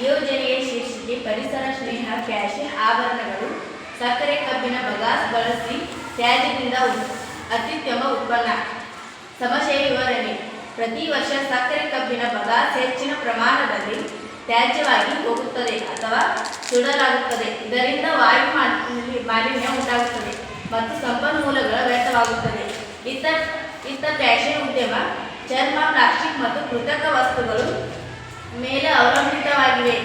ಯೋಜನೆಯ ಶೀರ್ಷಿಕೆ ಪರಿಸರ ಸ್ನೇಹ ಫ್ಯಾಷನ್ ಆಭರಣಗಳು ಸಕ್ಕರೆ ಕಬ್ಬಿನ ಬಗಾಸ್ ಬಳಸಿ ತ್ಯಾಜ್ಯದಿಂದ ಅತ್ಯುತ್ತಮ ಉತ್ಪನ್ನ. ಸಮಸ್ಯೆಯ ವಿವರಣೆ. ಪ್ರತಿ ವರ್ಷ ಸಕ್ಕರೆ ಕಬ್ಬಿನ ಬಗಾಸ್ ಹೆಚ್ಚಿನ ಪ್ರಮಾಣದಲ್ಲಿ ತ್ಯಾಜ್ಯವಾಗಿ ಹೋಗುತ್ತದೆ ಅಥವಾ ಸುಡಲಾಗುತ್ತದೆ. ಇದರಿಂದ ವಾಯು ಮಾಲಿನ್ಯ ಉಂಟಾಗುತ್ತದೆ ಮತ್ತು ಸಂಪನ್ಮೂಲಗಳ ವ್ಯರ್ಥವಾಗುತ್ತದೆ. ಇತ್ತ ಫ್ಯಾಷನ್ ಉದ್ಯಮ ಚರ್ಮ, ಪ್ಲಾಸ್ಟಿಕ್ ಮತ್ತು ಕೃತಕ ವಸ್ತುಗಳು ಮೇಲೆ ಅವಲಂಬಿತವಾಗಿವೆ.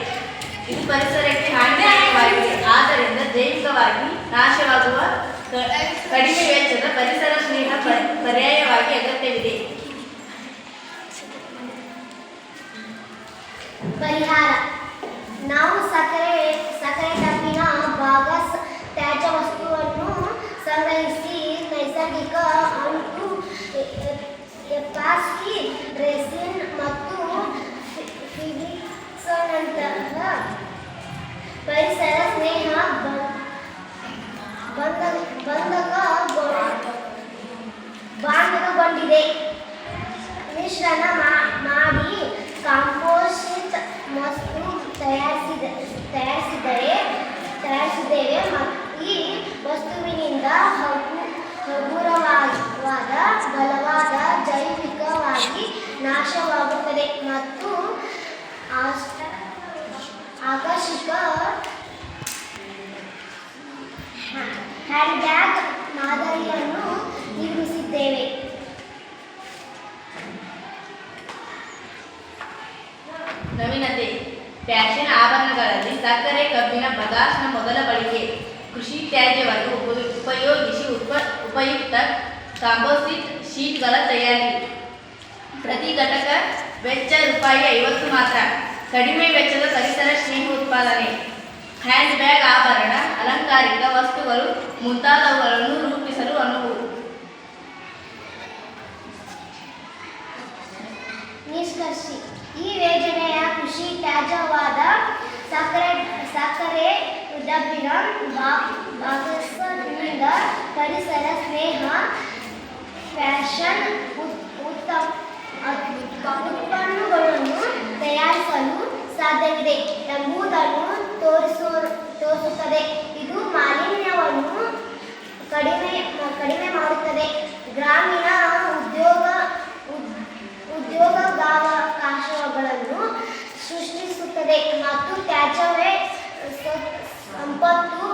ಇದು ಪರಿಸರಕ್ಕೆ ಹಾನಿಕಾರಕವಾಗಿದೆ. ಆದ್ದರಿಂದ ಜೈವಿಕವಾಗಿ ನಾಶವಾಗುವ ಕಡಿಮೆ ವೆಚ್ಚದ ಪರಿಸರ ಸ್ನೇಹ ಪರ್ಯಾಯವಾಗಿ ಅಗತ್ಯವಿದೆ. ಪರಿಹಾರ. ನಾವು ಸಕ್ಕರೆ ಕಬ್ಬಿನ ಬಗಾಸ್ ತ್ಯಾಜ್ಯ ವಸ್ತುವನ್ನು ಸಂಗ್ರಹಿಸಿ ನೈಸರ್ಗಿಕ ಅಂಟು ಎಪಾಕ್ಸಿ ರೆಸಿನ್ ಮತ್ತು ಫಿಲಿಕ್ಸ್ನಂತಹ ಪರಿಸರ ಸ್ನೇಹ ಬಾಂಧವಗೊಂಡಿದೆ ಮಿಶ್ರಣ ಮಾಡಿ ಕಾಂಪೋಸಿಟ್ ವಸ್ತು ತಯಾರಿಸಿದ್ದೇವೆ. ಈ ವಸ್ತುವಿನಿಂದ ಹಗುರವಾದ ಬಲವಾದ ಜೈವಿಕವಾಗಿ ನಾಶವಾಗುತ್ತದೆ ಮತ್ತು ಆಕರ್ಷಕ ಹ್ಯಾಂಡ್ಬ್ಯಾಗ್ ಮಾದರಿಯನ್ನು ನಿರ್ಮಿಸಿದ್ದೇವೆ. ನವೀನತೆ. ಫ್ಯಾಷನ್ ಆಭರಣಗಳಲ್ಲಿ ಸಕ್ಕರೆ ಕಬ್ಬಿನ ಬಗಾಸ್ನ ಮೊದಲ ಬಳಕೆ. ಕೃಷಿ ತ್ಯಾಜ್ಯವನ್ನು ಉಪಯೋಗಿಸಿ ಉಪಯುಕ್ತ ಕಾಂಪೋಸಿಟ್ ಶೀಟ್ಗಳ ತಯಾರಿ. ಪ್ರತಿ ಘಟಕ ವೆಚ್ಚ ₹50 ಮಾತ್ರ. ಕಡಿಮೆ ವೆಚ್ಚದ ಪರಿಸರ ಸ್ನೇಹ ಉತ್ಪಾದನೆ. ಹ್ಯಾಂಡ್ ಬ್ಯಾಗ್, ಆಭರಣ, ಅಲಂಕಾರಿಕ ವಸ್ತುಗಳು ಮುಂತಾದವುಗಳನ್ನು ರೂಪಿಸಲು ಅನುವು. ನಿಷ್ಕರ್ಷಿ. ಈ ಯೋಜನೆಯ ಕೃಷಿ ತ್ಯಾಜ್ಯವಾದ ಸಕ್ಕರೆ ಕಬ್ಬಿನ ಬಗಾಸ್ನಿಂದ ಪರಿಸರ ಸ್ನೇಹ ಫ್ಯಾಷನ್ ಉತ್ಪನ್ನಗಳನ್ನು ತಯಾರಿಸಲು ಸಾಧ್ಯವಿದೆ ಎಂಬುದನ್ನು ತೋರಿಸುತ್ತದೆ. ಇದು ಮಾಲಿನ್ಯವನ್ನು ಕಡಿಮೆ ಮಾಡುತ್ತದೆ, ಗ್ರಾಮೀಣ ಉದ್ಯೋಗಾವಕಾಶಗಳನ್ನು ಸೃಷ್ಟಿಸುತ್ತದೆ ಮತ್ತು ತ್ಯಾಜ್ಯವೇ ಸಂಪತ್ತು